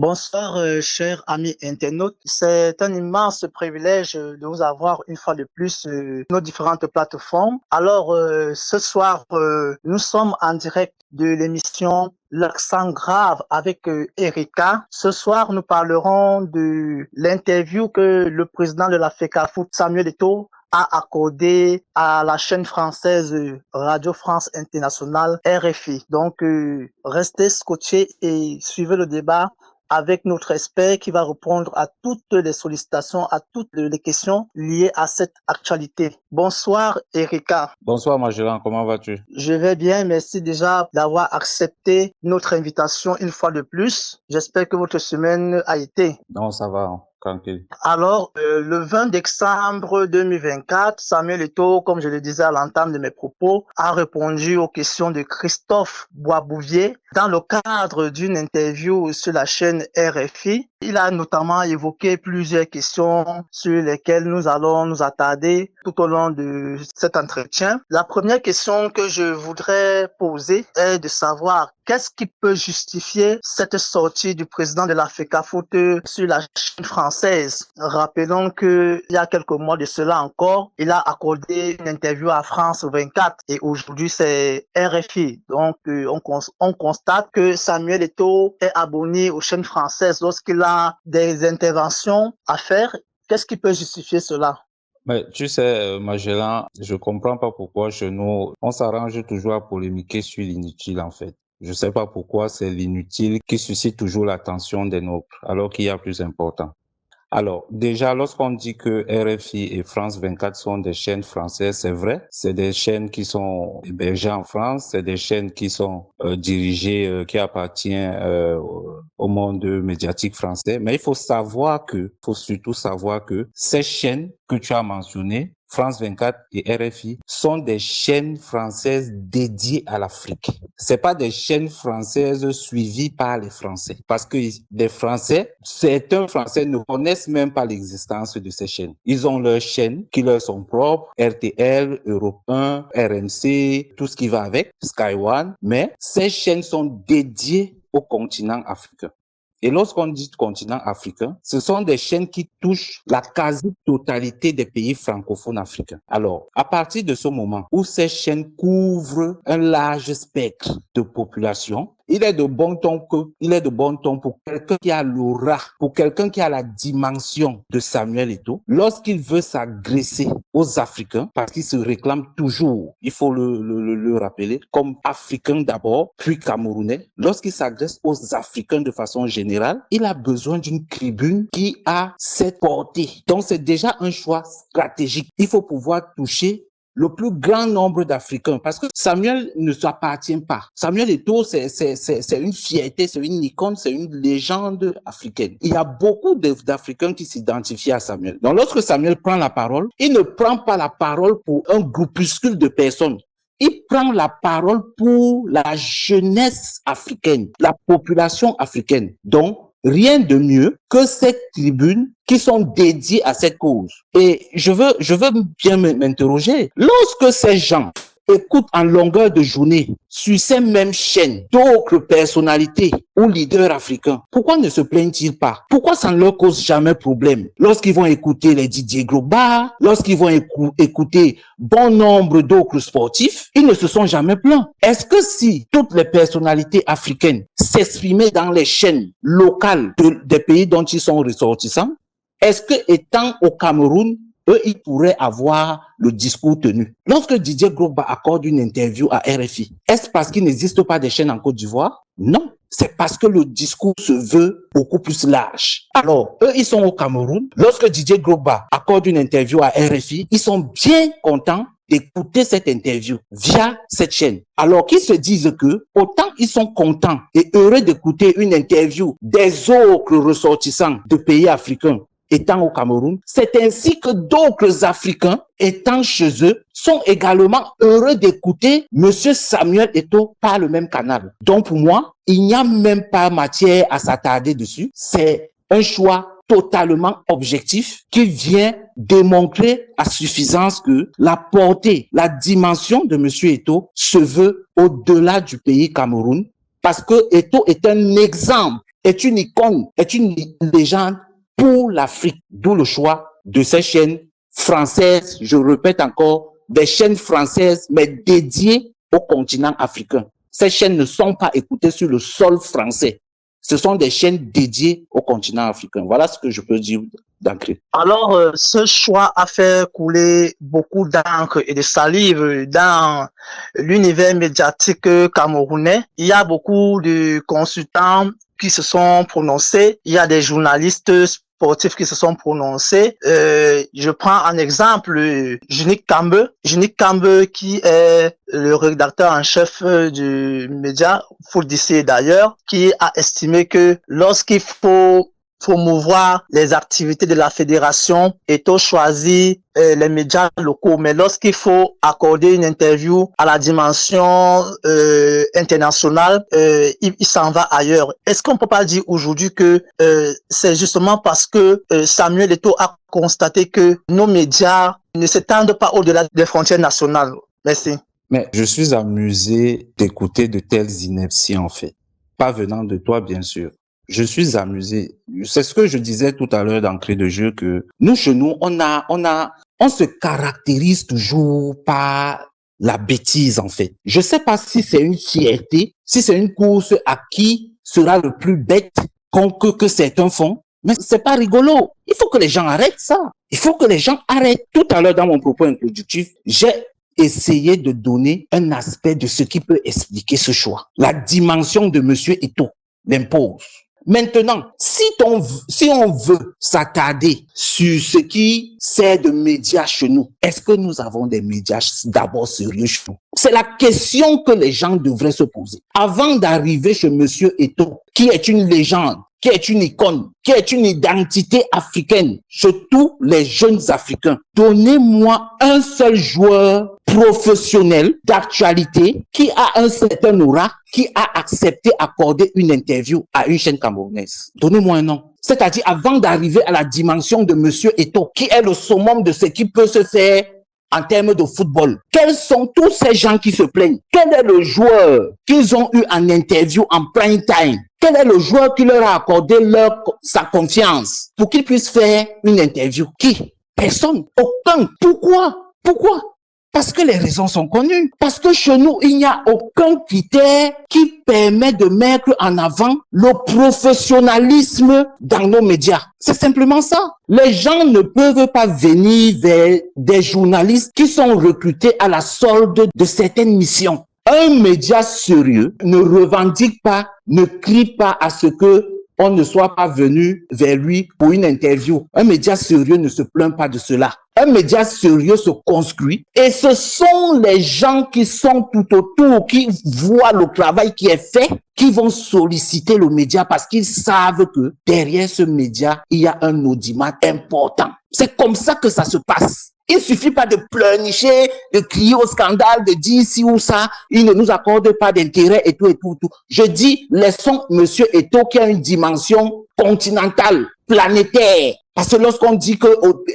Bonsoir, chers amis internautes. C'est un immense privilège de vous avoir une fois de plus sur nos différentes plateformes. Alors, ce soir, nous sommes en direct de l'émission L'accent grave avec Erika. Ce soir, nous parlerons de l'interview que le président de la FECAFOOT, Samuel Eto'o, a accordé à la chaîne française Radio France Internationale, RFI. Donc, restez scotchés et suivez le débat avec notre expert qui va répondre à toutes les sollicitations, à toutes les questions liées à cette actualité. Bonsoir, Erika. Bonsoir, Magellan. Comment vas-tu? Je vais bien. Merci déjà d'avoir accepté notre invitation une fois de plus. J'espère que votre semaine a été. Non, ça va. Tranquille. Alors, le 20 décembre 2024, Samuel Eto'o, comme je le disais à l'entame de mes propos, a répondu aux questions de Christophe Boisbouvier dans le cadre d'une interview sur la chaîne RFI. Il a notamment évoqué plusieurs questions sur lesquelles nous allons nous attarder tout au long de cet entretien. La première question que je voudrais poser est de savoir qu'est-ce qui peut justifier cette sortie du président de la FECAFOOT sur la chaîne française. Rappelons que il y a quelques mois de cela encore, il a accordé une interview à France 24 et aujourd'hui c'est RFI. Donc on constate que Samuel Eto'o est abonné aux chaînes françaises lorsqu'il a des interventions à faire. Qu'est-ce qui peut justifier cela? Mais tu sais, Magellan, je comprends pas pourquoi chez nous, on s'arrange toujours à polémiquer sur l'inutile en fait. Je sais pas pourquoi c'est l'inutile qui suscite toujours l'attention des nôtres, alors qu'il y a plus important. Alors, déjà, lorsqu'on dit que RFI et France 24 sont des chaînes françaises, c'est vrai. C'est des chaînes qui sont hébergées en France, c'est des chaînes qui sont dirigées, qui appartiennent au monde médiatique français. Mais il faut surtout savoir que ces chaînes que tu as mentionnées, France 24 et RFI, sont des chaînes françaises dédiées à l'Afrique. C'est pas des chaînes françaises suivies par les Français. Parce que les Français, certains Français ne connaissent même pas l'existence de ces chaînes. Ils ont leurs chaînes qui leur sont propres, RTL, Europe 1, RMC, tout ce qui va avec, Sky One. Mais ces chaînes sont dédiées au continent africain. Et lorsqu'on dit continent africain, ce sont des chaînes qui touchent la quasi-totalité des pays francophones africains. Alors, à partir de ce moment où ces chaînes couvrent un large spectre de population, il est de bon ton pour quelqu'un qui a l'aura, pour quelqu'un qui a la dimension de Samuel Eto'o, lorsqu'il veut s'agresser aux Africains, parce qu'il se réclame toujours, il faut le rappeler, comme Africain d'abord, puis Camerounais, lorsqu'il s'adresse aux Africains de façon générale, il a besoin d'une tribune qui a cette portée. Donc c'est déjà un choix stratégique. Il faut pouvoir toucher le plus grand nombre d'Africains, parce que Samuel ne s'appartient pas. Samuel Eto'o, c'est une fierté, c'est une icône, c'est une légende africaine. Il y a beaucoup d'Africains qui s'identifient à Samuel. Donc lorsque Samuel prend la parole, il ne prend pas la parole pour un groupuscule de personnes. Il prend la parole pour la jeunesse africaine, la population africaine. Donc, rien de mieux que cette tribune qui sont dédiées à cette cause. Et je veux bien m'interroger. Lorsque ces gens écoutent en longueur de journée sur ces mêmes chaînes d'autres personnalités ou leaders africains, pourquoi ne se plaignent-ils pas? Pourquoi ça ne leur cause jamais problème? Lorsqu'ils vont écouter les Didier Drogba, lorsqu'ils vont écouter bon nombre d'autres sportifs, ils ne se sont jamais plaints. Est-ce que si toutes les personnalités africaines s'exprimaient dans les chaînes locales des pays dont ils sont ressortissants, est-ce que étant au Cameroun, eux, ils pourraient avoir le discours tenu? Lorsque Didier Drogba accorde une interview à RFI, est-ce parce qu'il n'existe pas de chaînes en Côte d'Ivoire? Non. C'est parce que le discours se veut beaucoup plus large. Alors, eux, ils sont au Cameroun. Lorsque Didier Drogba accorde une interview à RFI, ils sont bien contents d'écouter cette interview via cette chaîne. Alors qu'ils se disent que autant ils sont contents et heureux d'écouter une interview des autres ressortissants de pays africains étant au Cameroun, c'est ainsi que d'autres Africains étant chez eux sont également heureux d'écouter Monsieur Samuel Eto'o par le même canal. Donc pour moi, il n'y a même pas matière à s'attarder dessus. C'est un choix totalement objectif qui vient démontrer à suffisance que la portée, la dimension de Monsieur Eto'o se veut au-delà du pays Cameroun, parce que Eto'o est un exemple est une icône, est une légende pour l'Afrique. D'où le choix de ces chaînes françaises, je répète encore, des chaînes françaises, mais dédiées au continent africain. Ces chaînes ne sont pas écoutées sur le sol français. Ce sont des chaînes dédiées au continent africain. Voilà ce que je peux dire d'Ancré. Alors, ce choix a fait couler beaucoup d'encre et de salive dans l'univers médiatique camerounais. Il y a beaucoup de consultants qui se sont prononcés. Il y a des journalistes sportifs qui se sont prononcés. Je prends un exemple Unique Kambe. Unique Kambe qui est le rédacteur en chef du média Foot DC d'ailleurs, qui a estimé que lorsqu'il faut promouvoir les activités de la fédération, Eto'o choisit les médias locaux, mais lorsqu'il faut accorder une interview à la dimension internationale, il s'en va ailleurs. Est-ce qu'on peut pas dire aujourd'hui que c'est justement parce que Samuel Eto'o a constaté que nos médias ne s'étendent pas au-delà des frontières nationales? Merci. Mais je suis amusé d'écouter de telles inepties en fait. Pas venant de toi, bien sûr. Je suis amusé. C'est ce que je disais tout à l'heure d'entrée de jeu, que nous, chez nous, on se caractérise toujours par la bêtise, en fait. Je sais pas si c'est une fierté, si c'est une course à qui sera le plus bête que certains font, mais c'est pas rigolo. Il faut que les gens arrêtent ça. Il faut que les gens arrêtent. Tout à l'heure, dans mon propos introductif, j'ai essayé de donner un aspect de ce qui peut expliquer ce choix. La dimension de Monsieur Eto'o l'impose. Maintenant, si on veut s'attarder sur ce qui sert de médias chez nous, est-ce que nous avons des médias d'abord sérieux chez nous? C'est la question que les gens devraient se poser. Avant d'arriver chez Monsieur Eto'o, qui est une légende, qui est une icône, qui est une identité africaine, surtout les jeunes Africains, donnez-moi un seul joueur professionnel d'actualité qui a un certain aura, qui a accepté d'accorder une interview à une chaîne camerounaise. Donnez-moi un nom. C'est-à-dire avant d'arriver à la dimension de Monsieur Eto'o, qui est le summum de ce qui peut se faire en termes de football. Quels sont tous ces gens qui se plaignent? Quel est le joueur qu'ils ont eu en interview en prime time? Quel est le joueur qui leur a accordé sa confiance pour qu'ils puissent faire une interview? Qui? Personne. Aucun. Pourquoi? Parce que les raisons sont connues. Parce que chez nous, il n'y a aucun critère qui permet de mettre en avant le professionnalisme dans nos médias. C'est simplement ça. Les gens ne peuvent pas venir vers des journalistes qui sont recrutés à la solde de certaines missions. Un média sérieux ne revendique pas, ne crie pas à ce que on ne soit pas venu vers lui pour une interview. Un média sérieux ne se plaint pas de cela. Un média sérieux se construit et ce sont les gens qui sont tout autour, qui voient le travail qui est fait, qui vont solliciter le média parce qu'ils savent que derrière ce média, il y a un audimat important. C'est comme ça que ça se passe. Il suffit pas de pleurnicher, de crier au scandale, de dire ci ou ça, il ne nous accorde pas d'intérêt et tout. Je dis, laissons Monsieur Eto'o qui a une dimension continentale, planétaire. Parce que lorsqu'on dit que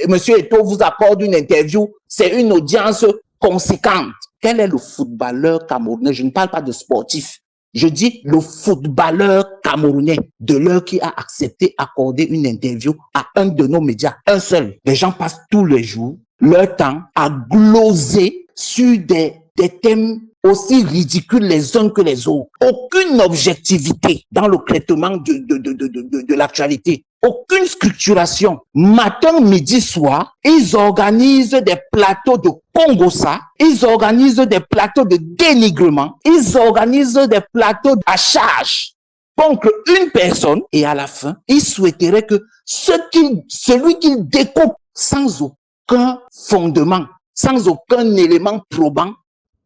Monsieur Eto'o vous accorde une interview, c'est une audience conséquente. Quel est le footballeur camerounais? Je ne parle pas de sportif. Je dis le footballeur camerounais de l'heure qui a accepté d'accorder une interview à un de nos médias, un seul. Les gens passent tous les jours leur temps à gloser sur des thèmes aussi ridicules les uns que les autres. Aucune objectivité dans le traitement de l'actualité. Aucune structuration. Matin, midi, soir, ils organisent des plateaux de Congossa, ils organisent des plateaux de dénigrement, ils organisent des plateaux à charge contre une personne et à la fin, ils souhaiteraient que celui qu'ils découpent sans aucun fondement, sans aucun élément probant,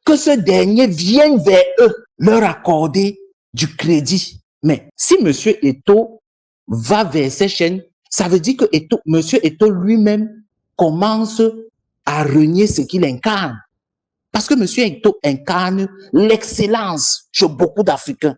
que ce dernier vienne vers eux, leur accorder du crédit. Mais si Monsieur Eto'o va vers ces chaînes, ça veut dire que Monsieur Eto'o lui-même commence à renier ce qu'il incarne. Parce que Monsieur Eto'o incarne l'excellence chez beaucoup d'Africains.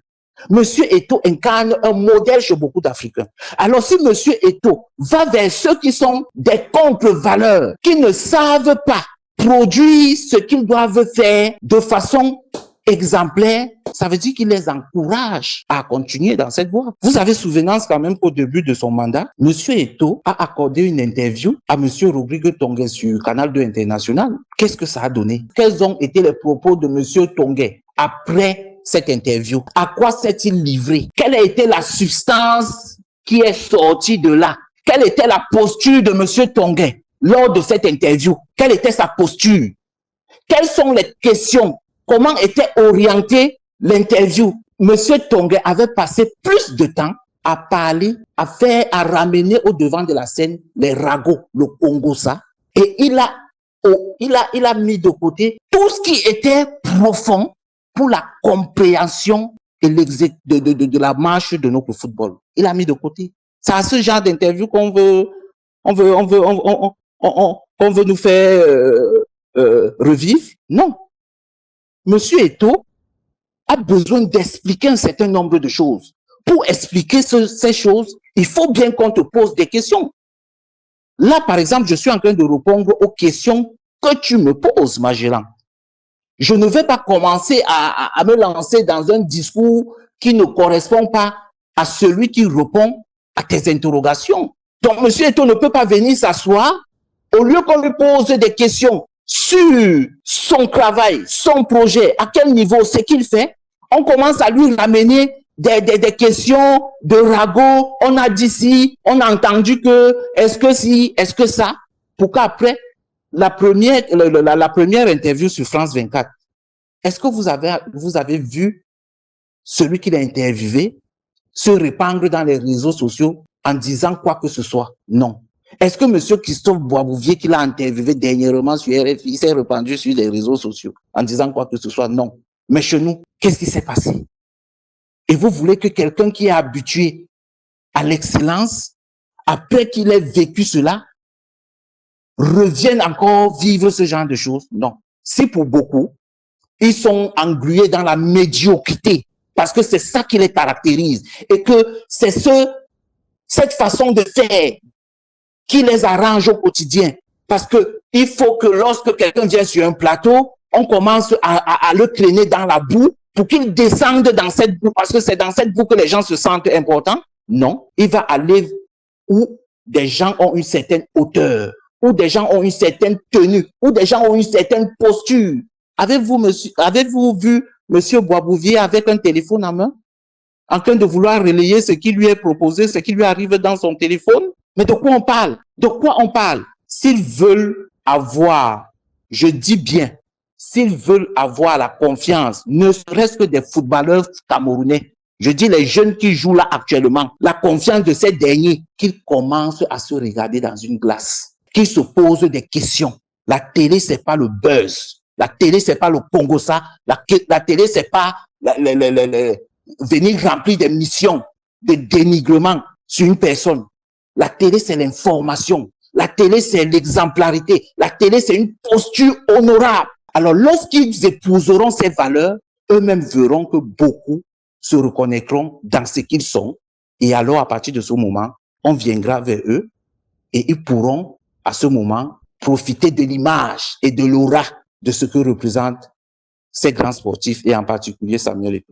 Monsieur Eto'o incarne un modèle chez beaucoup d'Africains. Alors si Monsieur Eto'o va vers ceux qui sont des contre-valeurs, qui ne savent pas produire ce qu'ils doivent faire de façon exemplaire, ça veut dire qu'il les encourage à continuer dans cette voie. Vous avez souvenance quand même qu'au début de son mandat, M. Eto'o a accordé une interview à M. Rodrigue Tonguet sur Canal 2 International. Qu'est-ce que ça a donné? Quels ont été les propos de M. Tonguet après cette interview? À quoi s'est-il livré? Quelle a été la substance qui est sortie de là? Quelle était la posture de M. Tonguet lors de cette interview? Quelle était sa posture? Quelles sont les questions? Comment était orientée l'interview? Monsieur Tonguet avait passé plus de temps à parler, à ramener au devant de la scène les ragots, le Congo-ça, et il a mis de côté tout ce qui était profond pour la compréhension et de la marche de notre football. Il a mis de côté. C'est à ce genre d'interview qu'on veut nous faire revivre? Non. Monsieur Eto'o a besoin d'expliquer un certain nombre de choses. Pour expliquer ces choses, il faut bien qu'on te pose des questions. Là, par exemple, je suis en train de répondre aux questions que tu me poses, Magellan. Je ne vais pas commencer à me lancer dans un discours qui ne correspond pas à celui qui répond à tes interrogations. Donc, monsieur Eto'o ne peut pas venir s'asseoir au lieu qu'on lui pose des questions sur son travail, son projet, à quel niveau, ce qu'il fait, on commence à lui ramener des questions de ragot. On a dit si, on a entendu que, est-ce que si, est-ce que ça, pour qu'après, la première interview sur France 24, est-ce que vous avez vu celui qui l'a interviewé se répandre dans les réseaux sociaux en disant quoi que ce soit? Non. Est-ce que M. Christophe Boisbouvier, qui l'a interviewé dernièrement sur RFI, s'est répandu sur les réseaux sociaux en disant quoi que ce soit? Non. Mais chez nous, qu'est-ce qui s'est passé? Et vous voulez que quelqu'un qui est habitué à l'excellence, après qu'il ait vécu cela, revienne encore vivre ce genre de choses? Non. Si pour beaucoup, ils sont englués dans la médiocrité, parce que c'est ça qui les caractérise, et que c'est cette façon de faire qui les arrange au quotidien. Parce que il faut que lorsque quelqu'un vient sur un plateau, on commence à le traîner dans la boue pour qu'il descende dans cette boue, parce que c'est dans cette boue que les gens se sentent importants. Non, il va aller où des gens ont une certaine hauteur, où des gens ont une certaine tenue, où des gens ont une certaine posture. Avez-vous vu monsieur Boisbouvier avec un téléphone en main, en train de vouloir relayer ce qui lui est proposé, ce qui lui arrive dans son téléphone? Mais de quoi on parle? De quoi on parle? S'ils veulent avoir, je dis bien, s'ils veulent avoir la confiance, ne serait-ce que des footballeurs camerounais, je dis les jeunes qui jouent là actuellement, la confiance de ces derniers, qu'ils commencent à se regarder dans une glace, qu'ils se posent des questions. La télé, c'est pas le buzz. La télé, c'est pas le Congo-ça. La télé, c'est pas venir remplir des missions de dénigrement sur une personne. La télé, c'est l'information. La télé, c'est l'exemplarité. La télé, c'est une posture honorable. Alors, lorsqu'ils épouseront ces valeurs, eux-mêmes verront que beaucoup se reconnaîtront dans ce qu'ils sont. Et alors, à partir de ce moment, on viendra vers eux et ils pourront, à ce moment, profiter de l'image et de l'aura de ce que représentent ces grands sportifs et en particulier Samuel Eto'o.